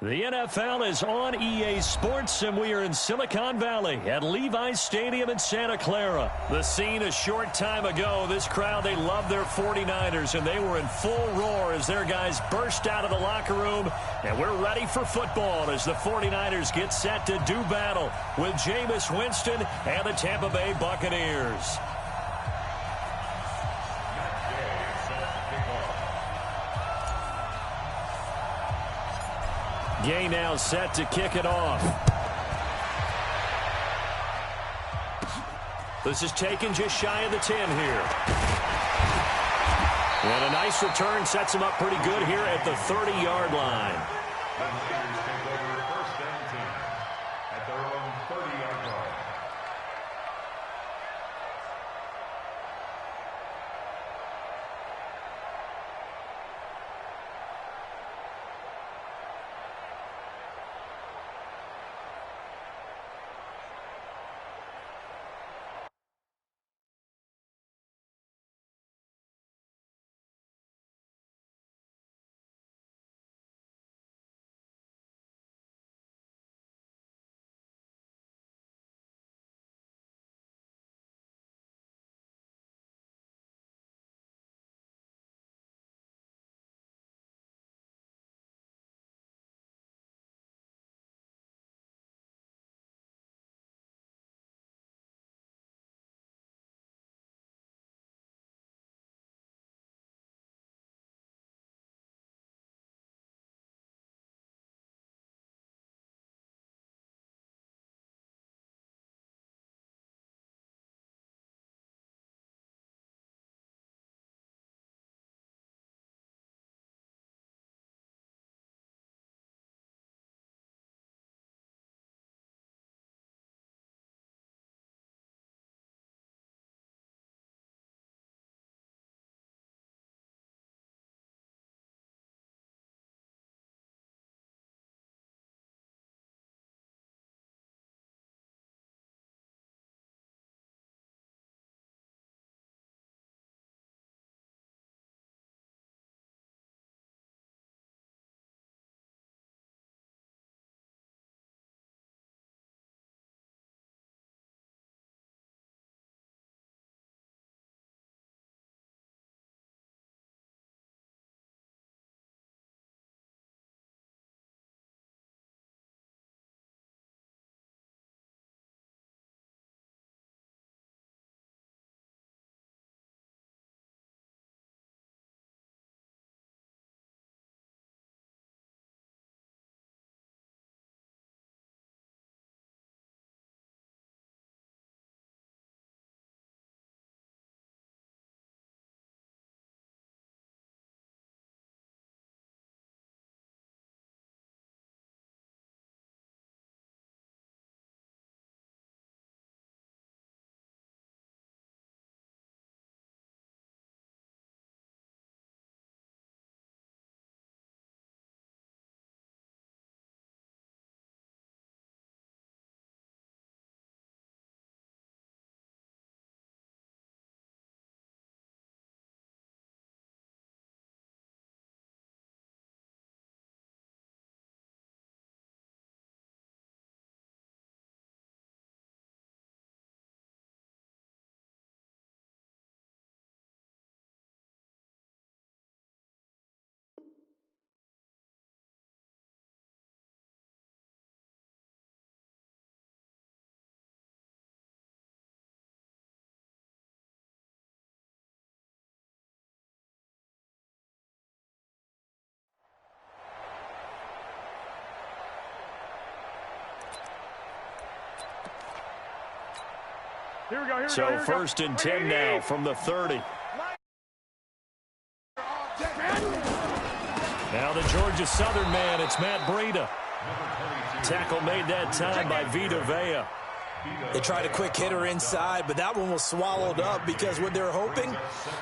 The NFL is on EA Sports, and we are in Silicon Valley at Levi's Stadium in Santa Clara. The scene a short time ago, this crowd, they love their 49ers, and they were in full roar as their guys burst out of the locker room. And we're ready for football as the 49ers get set to do battle with Jameis Winston and the Tampa Bay Buccaneers. Gay now set to kick it off. This is taken just shy of the 10 here. And a nice return sets him up pretty good here at the 30-yard line. At their own 30-yard line. Here we go, So first and 10 now from the 30. Now the Georgia Southern man, it's Matt Breida. Tackle made that time by Vita Vea. They tried a quick hitter inside, but that one was swallowed up because what they're hoping,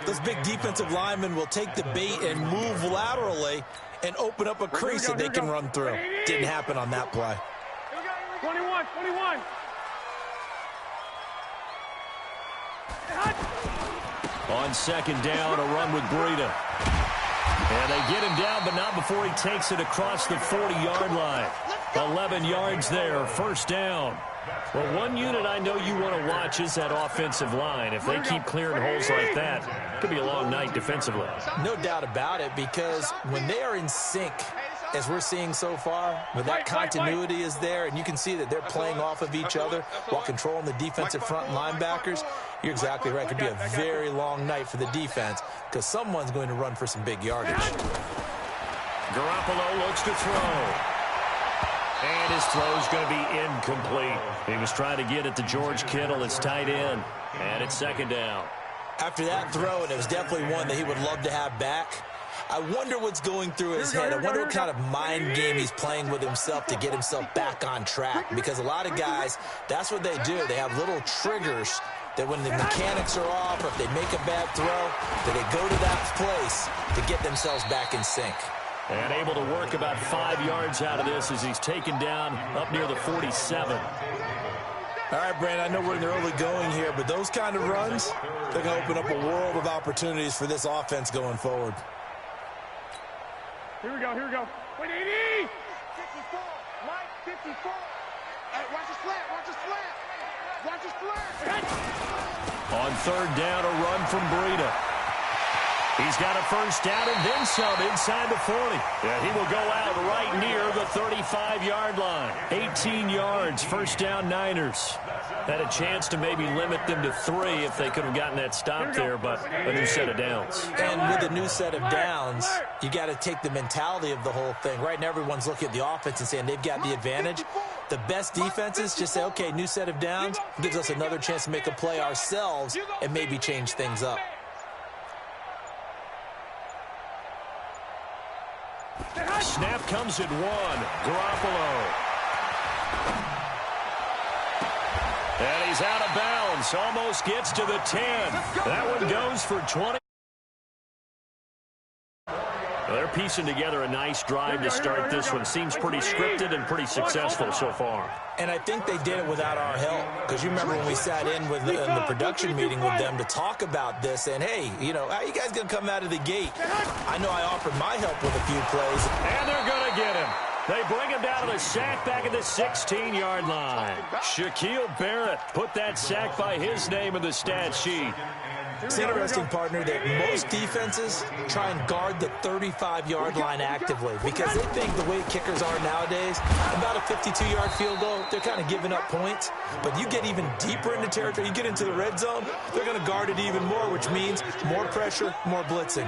those big defensive linemen will take the bait and move laterally and open up a crease that they can run through. Didn't happen on that play. 21. On second down, a run with Breida. And they get him down, but not before he takes it across the 40-yard line. 11 yards there, first down. Well, one unit I know you want to watch is that offensive line. If they keep clearing holes like that, it could be a long night defensively. No doubt about it, because when they are in sync, as we're seeing so far, when that continuity is there, and you can see that they're playing off of each other while controlling the defensive front and linebackers, you're exactly right. It could be a very long night for the defense because someone's going to run for some big yardage. Garoppolo looks to throw. And his throw is going to be incomplete. He was trying to get it to George Kittle, his tight end, and it's second down. After that throw, and it was definitely one that he would love to have back, I wonder what's going through his head. I wonder what kind of mind game he's playing with himself to get himself back on track. Because a lot of guys, that's what they do. They have little triggers that when the mechanics are off, or if they make a bad throw, that they go to that place to get themselves back in sync. And able to work about 5 yards out of this as he's taken down up near the 47. All right, Brandon, I know we're in the early going here, but those kind of runs, they're going to open up a world of opportunities for this offense going forward. Here we go, here we go. Wait, 80! 54, Mike, 54. Hey, watch his flat, watch his flat. Watch his flat. On third down, a run from Breida. He's got a first down and then some inside the 40. Yeah, he will go out right near the 35-yard line. 18 yards, first down Niners. Had a chance to maybe limit them to 3 if they could have gotten that stop there, but a new set of downs. And with a new set of downs, you got to take the mentality of the whole thing. Right now, everyone's looking at the offense and saying they've got the advantage. The best defenses just say, okay, new set of downs gives us another chance to make a play ourselves and maybe change things up. Snap comes at 1. Garoppolo. And he's out of bounds. Almost gets to the 10. That one goes for 20. They're piecing together a nice drive to start this one. Seems pretty scripted and pretty successful so far. And I think they did it without our help. Because you remember when we sat in the production meeting with them to talk about this. And, hey, you know, how are you guys going to come out of the gate? I know I offered my help with a few plays. And they're going to get him. They bring him down to the sack back at the 16-yard line. Shaquille Barrett put that sack by his name in the stat sheet. It's interesting, partner, that most defenses try and guard the 35-yard line actively because they think the way kickers are nowadays, about a 52-yard field goal, they're kind of giving up points. But you get even deeper into territory, you get into the red zone, they're going to guard it even more, which means more pressure, more blitzing.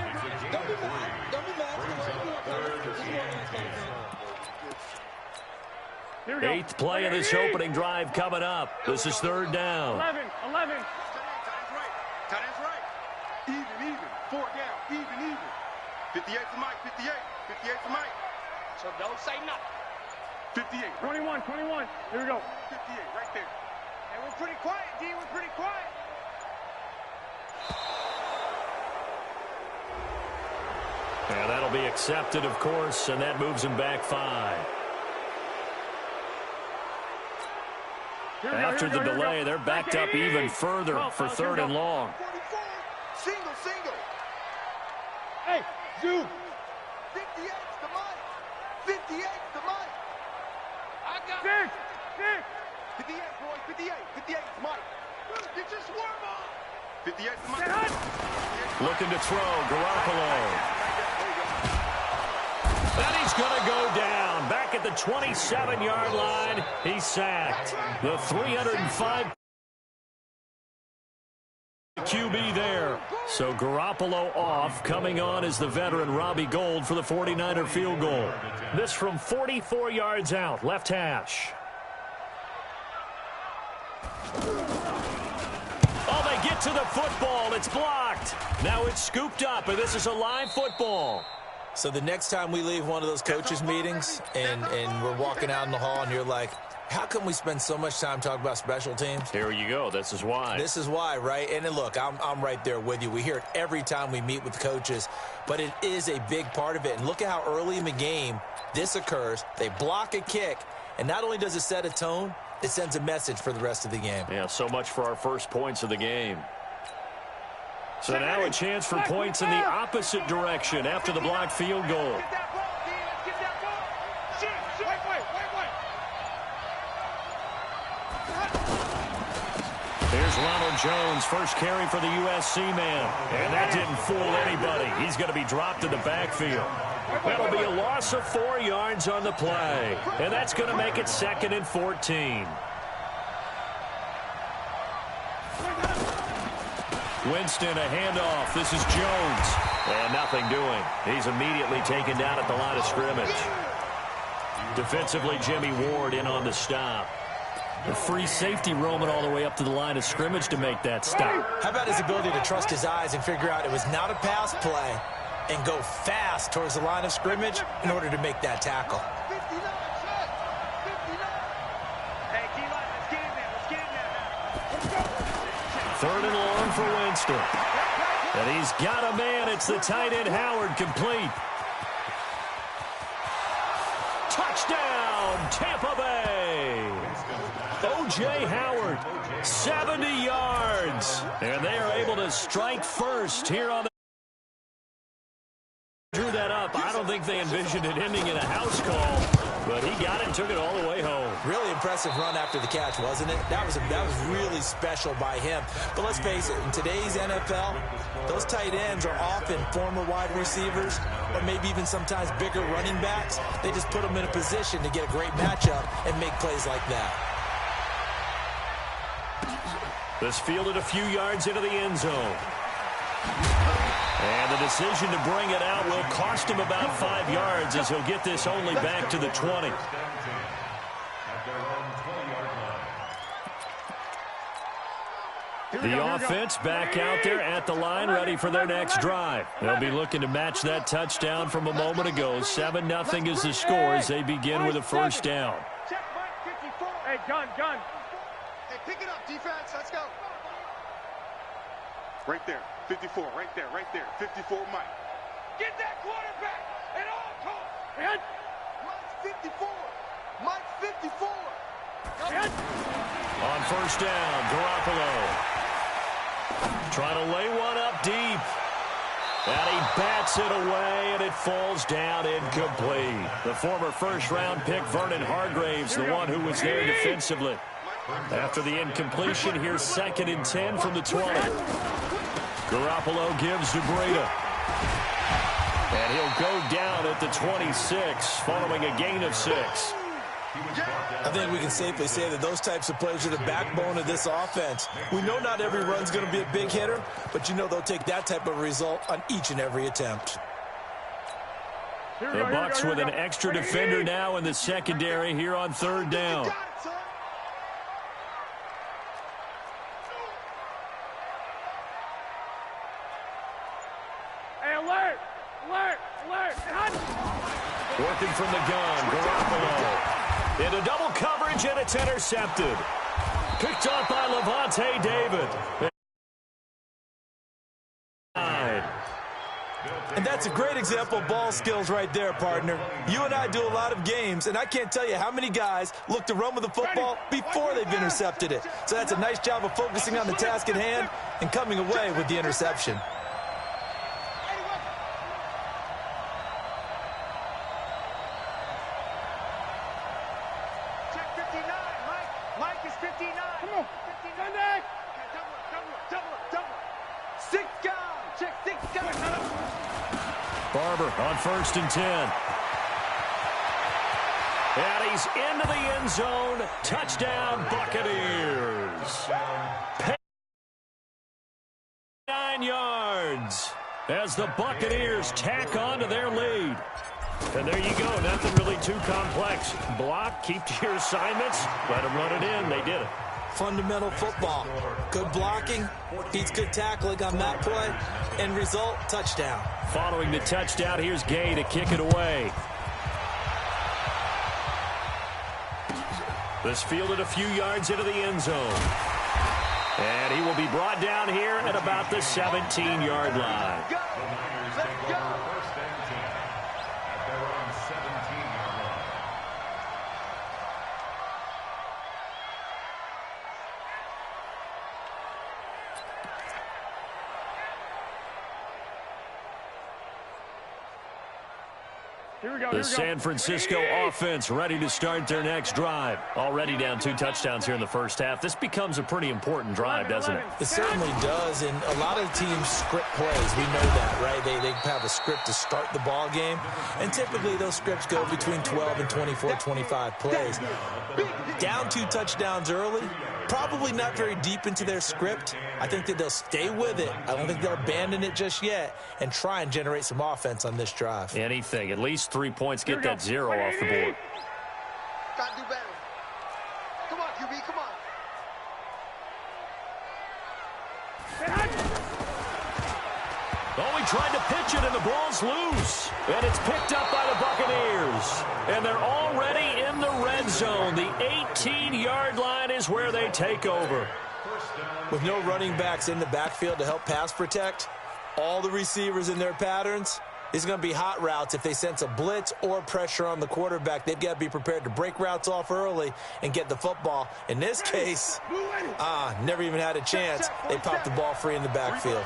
Eighth play of this opening drive coming up. This is third down. 11. Tight end's right. Even. 4 down. Even. 58 for Mike. 58 for Mike. So don't say nothing. 58. 21. Here we go. 58 right there. And we're pretty quiet, D. We're pretty quiet. Yeah, that'll be accepted, of course, and that moves him back 5. After the delay, they're backed up even further for third and long. 44. Single. Hey, zoom. 58 to Mike. 58 to Mike. I got 6. 58, boys. 58 to Mike. Get your swerve on. 58 to Mike. Looking to throw, Garoppolo. And he's going to go down. Back at the 27-yard line, he's sacked. The 305 QB there. So Garoppolo off. Coming on is the veteran Robbie Gould for the 49er field goal. This from 44 yards out, left hash. Oh, they get to the football. It's blocked. Now it's scooped up, and this is a live football. So the next time we leave one of those coaches' meetings and we're walking out in the hall and you're like, how come we spend so much time talking about special teams? Here you go. This is why. This is why, right? And then look, I'm right there with you. We hear it every time we meet with coaches, but it is a big part of it. And look at how early in the game this occurs. They block a kick, and not only does it set a tone, it sends a message for the rest of the game. Yeah, so much for our first points of the game. So now a chance for points in the opposite direction after the blocked field goal. Get that ball, D. Let's get that ball. Shoot. Wait. Here's Ronald Jones, first carry for the USC man. And that didn't fool anybody. He's going to be dropped in the backfield. That'll be a loss of 4 yards on the play. And that's going to make it 2nd and 14. Winston, a handoff. This is Jones. And nothing doing. He's immediately taken down at the line of scrimmage. Defensively, Jimmy Ward in on the stop. The free safety roaming all the way up to the line of scrimmage to make that stop. How about his ability to trust his eyes and figure out it was not a pass play and go fast towards the line of scrimmage in order to make that tackle. 59, hey, D-line, let's get in there. Let's go. 3rd and long for Winston. And he's got a man. It's the tight end Howard, complete. Touchdown, Tampa Bay. O.J. Howard, 70 yards. And they are able to strike first here on the... Drew that up. I don't think they envisioned it ending in a house call, but he got it and took it all the way home. Really impressive run after the catch, wasn't it? That was really special by him. But let's face it, in today's NFL, those tight ends are often former wide receivers or maybe even sometimes bigger running backs. They just put them in a position to get a great matchup and make plays like that. This fielded a few yards into the end zone. And the decision to bring it out will cost him about 5 yards as he'll get this only back to the 20. The offense back out there at the line, ready for their next drive. They'll be looking to match that touchdown from a moment ago. 7-0 is the score as they begin with a first down. Check Mike 54. Hey, gun. Hey, pick it up, defense. Let's go. Right there. 54, right there. 54, Mike. Get that quarterback at all costs. Mike's 54. Mike's 54. On first down, Garoppolo. Trying to lay one up deep. And he bats it away, and it falls down incomplete. The former first-round pick, Vernon Hargraves, the one who was there defensively. After the incompletion, here's 2nd and 10 from the 20. Garoppolo gives to Breida. And he'll go down at the 26, following a gain of 6. I think we can safely say that those types of plays are the backbone of this offense. We know not every run's going to be a big hitter, but you know they'll take that type of result on each and every attempt. The Bucs with an extra defender now in the secondary here on 3rd down. Working from the gun, Garoppolo. Into double coverage, and it's intercepted. Picked up by Levante David. And that's a great example of ball skills right there, partner. You and I do a lot of games, and I can't tell you how many guys look to run with the football before they've intercepted it. So that's a nice job of focusing on the task at hand and coming away with the interception. Barber on 1st and 10. And he's into the end zone. Touchdown, Buccaneers. 9 yards as the Buccaneers tack on to their lead. And there you go. Nothing really too complex. Block, keep to your assignments, let them run it in. They did it. Fundamental football. Good blocking beats good tackling on that play. End result, touchdown. Following the touchdown, here's Gay to kick it away. This fielded a few yards into the end zone. And he will be brought down here at about the 17-yard line. Let's go. The San Francisco offense ready to start their next drive. Already down 2 touchdowns here in the first half. This becomes a pretty important drive, doesn't it? It certainly does, and a lot of teams script plays. We know that, right? They have a script to start the ball game, and typically those scripts go between 12 and 24, 25 plays. Down 2 touchdowns early, probably not very deep into their script. I think that they'll stay with it. I don't think they'll abandon it just yet and try and generate some offense on this drive. Anything. At least 3 points, get that 0 off the board. Gotta do better. Come on, QB, come on. Oh, he tried to pitch it, and the ball's loose. And it's picked up by the Buccaneers. And they're already in the red zone. The 18-yard line is where they take over. With no running backs in the backfield to help pass protect, all the receivers in their patterns, it's going to be hot routes. If they sense a blitz or pressure on the quarterback, they've got to be prepared to break routes off early and get the football. In this case, never even had a chance. They popped the ball free in the backfield.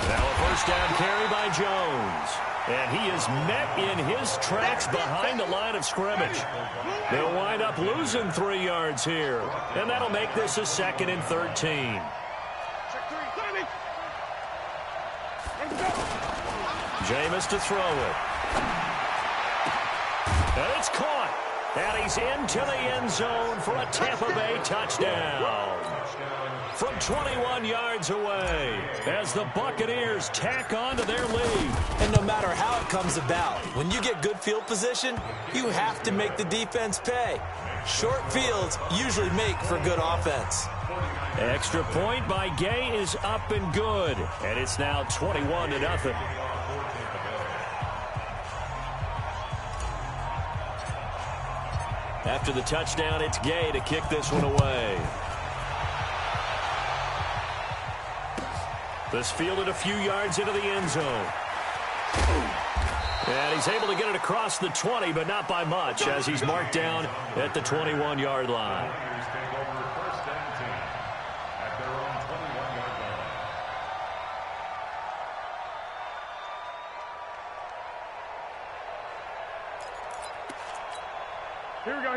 Now a first down carry by Jones. And he is met in his tracks behind the line of scrimmage. They'll wind up losing 3 yards here. And that'll make this a 2nd and 13. Jameis to throw it. And it's caught. And he's into the end zone for a Tampa Bay touchdown. From 21 yards away as the Buccaneers tack on to their lead. And no matter how it comes about, when you get good field position, you have to make the defense pay. Short fields usually make for good offense. Extra point by Gay is up and good. And it's now 21-0. After the touchdown, it's Gay to kick this one away. This fielded a few yards into the end zone. And he's able to get it across the 20, but not by much, as he's marked down at the 21-yard line.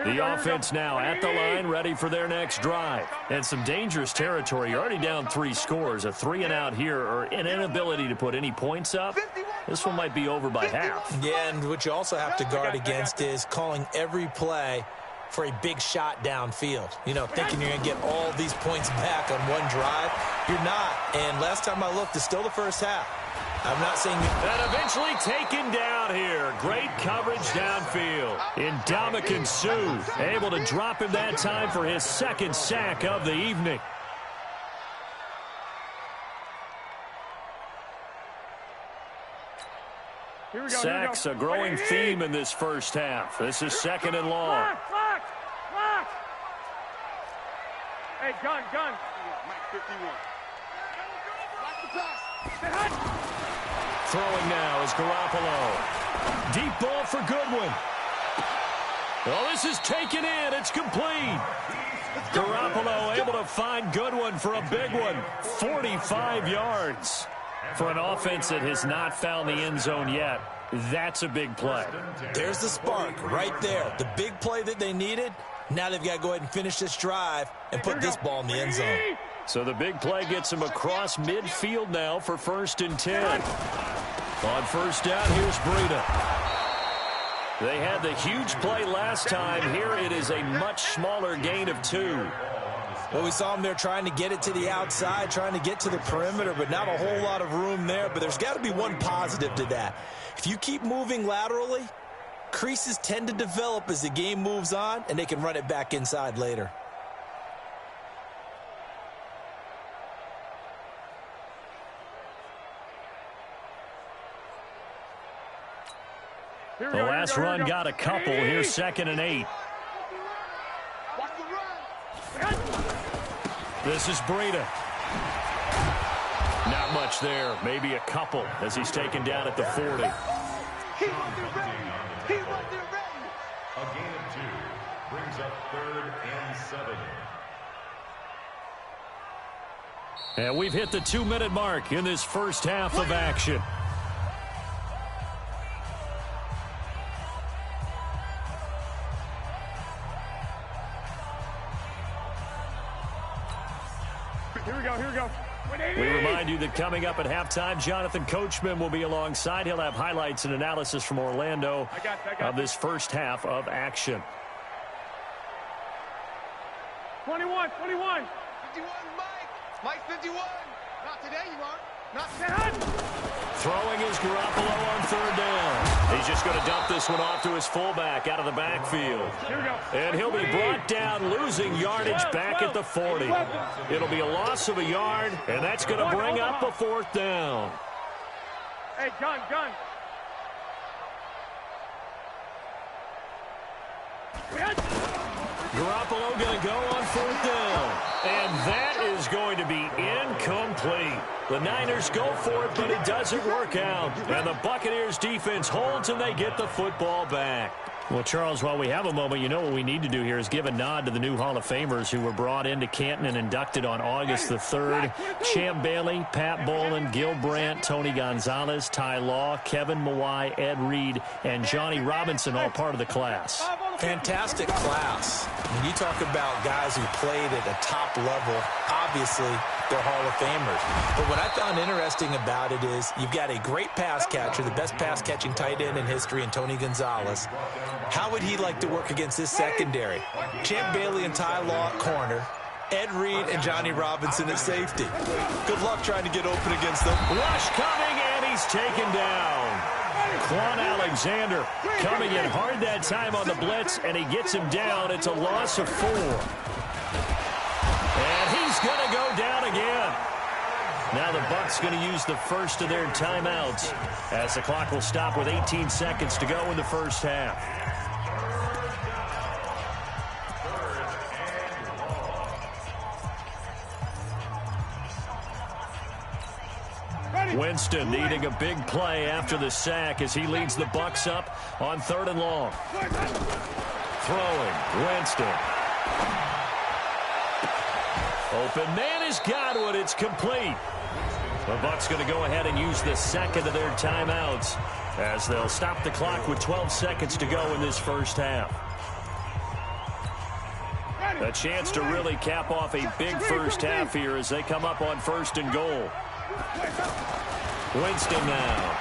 The offense now at the line, ready for their next drive. And some dangerous territory. You're already down 3 scores. A 3 and out here, or an inability to put any points up. This one might be over by half. Yeah, and what you also have to guard against is calling every play for a big shot downfield. You know, thinking you're going to get all these points back on one drive. You're not. And last time I looked, it's still the first half. I'm not saying... And eventually taken down here. Great coverage downfield. Ndamukong Suh able to drop him that time for his 2nd sack of the evening. Sacks a growing theme in this first half. This is 2nd and long. Hey, gun. Mike 51. Watch the pass. Throwing now is Garoppolo. Deep ball for Goodwin. Well, this is taken in. It's complete. Garoppolo able to find Goodwin for a big one. 45 yards. For an offense that has not found the end zone yet, that's a big play. There's the spark right there. The big play that they needed. Now they've got to go ahead and finish this drive and put this ball in the end zone. So the big play gets him across midfield now for 1st and 10. On first down, here's Breida. They had the huge play last time. Here it is a much smaller gain of 2. Well, we saw them there trying to get it to the outside, trying to get to the perimeter, but not a whole lot of room there. But there's got to be one positive to that. If you keep moving laterally, creases tend to develop as the game moves on, and they can run it back inside later. The last run got a couple. Here's 2nd and 8. This is Breida. Not much there. Maybe a couple as he's taken down at the 40. A gain of 2 brings up 3rd and 7. And we've hit the 2-minute mark in this first half of action. Here we go, here we go. We remind you that coming up at halftime, Jonathan Coachman will be alongside. He'll have highlights and analysis from Orlando of this first half of action. 21, 21. 51, Mike. Mike, 51. Not today, you aren't. Not that. Throwing is Garoppolo on third down. He's just going to dump this one off to his fullback out of the backfield. Here we go. And he'll be brought down, losing yardage back at the 40. It'll be a loss of a yard, and that's going to bring up a fourth down. Hey, gun. Garoppolo going to go on fourth down. And that is going to be incomplete. The Niners go for it, but it doesn't work out. And the Buccaneers defense holds, and they get the football back. Well, Charles, while we have a moment, you know what we need to do here is give a nod to the new Hall of Famers who were brought into Canton and inducted on August the 3rd. Champ Bailey, Pat Bolin, Gil Brandt, Tony Gonzalez, Ty Law, Kevin Mawai, Ed Reed, and Johnny Robinson, all part of the class. Fantastic class. When you talk about guys who played at a top level, obviously they're Hall of Famers. But what I found interesting about it is you've got a great pass catcher, the best pass-catching tight end in history, and Tony Gonzalez. How would he like to work against this secondary? Champ Bailey and Ty Law at corner, Ed Reed and Johnny Robinson at safety. Good luck trying to get open against them. Rush coming, and he's taken down. Quan Alexander coming in hard that time on the blitz, and he gets him down. It's a loss of 4. And he's going to go down again. Now the Bucs going to use the first of their timeouts as the clock will stop with 18 seconds to go in the first half. Winston needing a big play after the sack as he leads the Bucs up on 3rd and long. Throwing, Winston. Open man has got one. It's complete. The Bucs going to go ahead and use the second of their timeouts as they'll stop the clock with 12 seconds to go in this first half. A chance to really cap off a big first half here as they come up on 1st and goal. Winston now.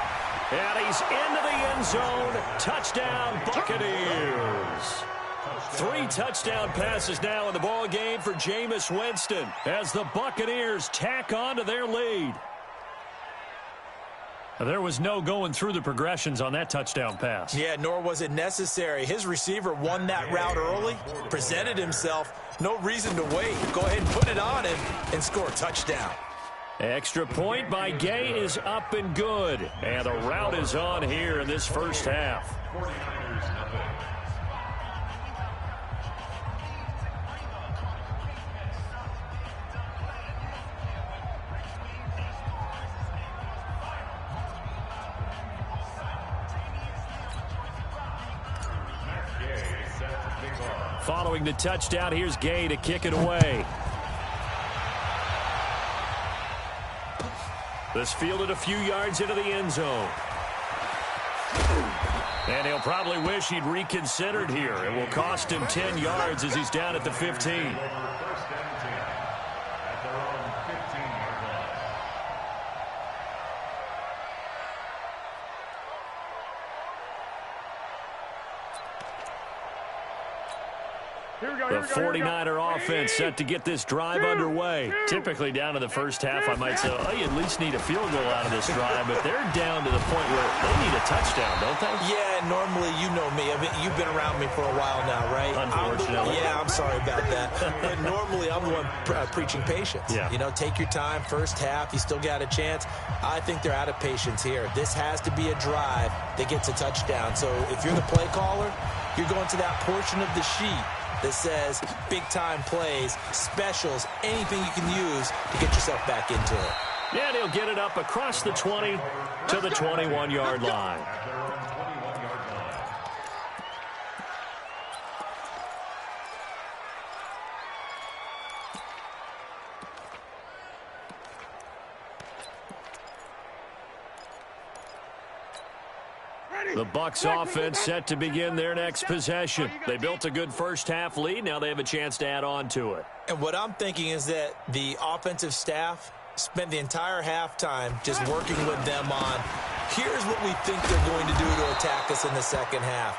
And he's into the end zone. Touchdown, Buccaneers. 3 touchdown passes now in the ball game for Jameis Winston as the Buccaneers tack on to their lead. There was no going through the progressions on that touchdown pass. Yeah, nor was it necessary. His receiver won that route early, presented himself. No reason to wait. Go ahead and put it on him and score a touchdown. Extra point by Gay is up and good. And the route is on here in this first half. Following the touchdown, here's Gay to kick it away. This fielded a few yards into the end zone. And he'll probably wish he'd reconsidered here. It will cost him 10 yards as he's down at the 15. The 49er offense set to get this drive underway. Typically down to the first half, I might say, oh, you at least need a field goal out of this drive, but they're down to the point where they need a touchdown, don't they? Yeah, normally, you know me. I mean, you've been around me for a while now, right? Unfortunately. I'm sorry about that. But normally, I'm the one preaching patience. Yeah. You know, take your time, first half, you still got a chance. I think they're out of patience here. This has to be a drive that gets a touchdown. So if you're the play caller, you're going to that portion of the sheet that says big-time plays, specials, anything you can use to get yourself back into it. Yeah, and he'll get it up across the 20 to the 21-yard line. The Bucs offense set to begin their next possession. They built a good first-half lead. Now they have a chance to add on to it. And what I'm thinking is that the offensive staff spent the entire halftime just working with them on, here's what we think they're going to do to attack us in the second half.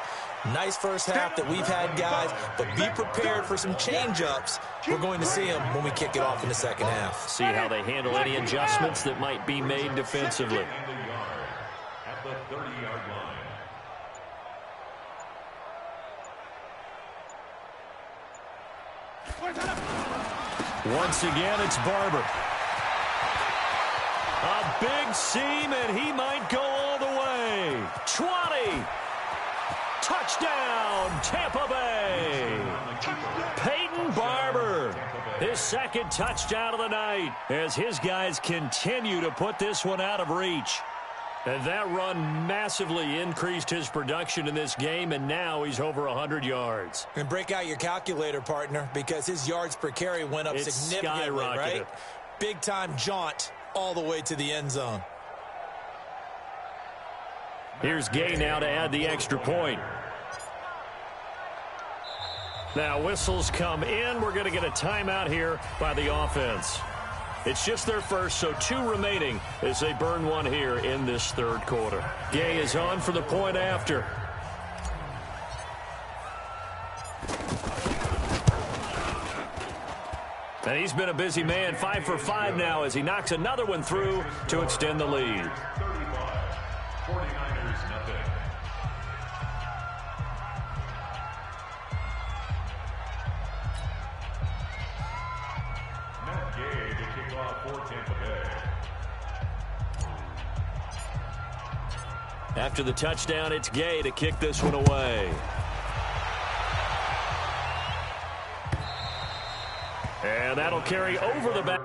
Nice first half that we've had, guys, but be prepared for some change-ups. We're going to see them when we kick it off in the second half. See how they handle any adjustments that might be made defensively. At the 30-yard line. Once again, it's Barber. A big seam, and he might go all the way. 20. Touchdown, Tampa Bay. Peyton Barber, his second touchdown of the night, as his guys continue to put this one out of reach. And that run massively increased his production in this game, and now he's over 100 yards. And break out your calculator, partner, because his yards per carry went up significantly, right? Big-time jaunt all the way to the end zone. Here's Gay now to add the extra point. Now whistles come in. We're going to get a timeout here by the offense. It's just their first, so 2 remaining as they burn one here in this third quarter. Gay is on for the point after. And he's been a busy man, 5 for 5 now as he knocks another one through to extend the lead. 35. 49ers nothing. Matt Gay to kick off for Tampa Bay. After the touchdown, it's Gay to kick this one away. And that'll carry over the back.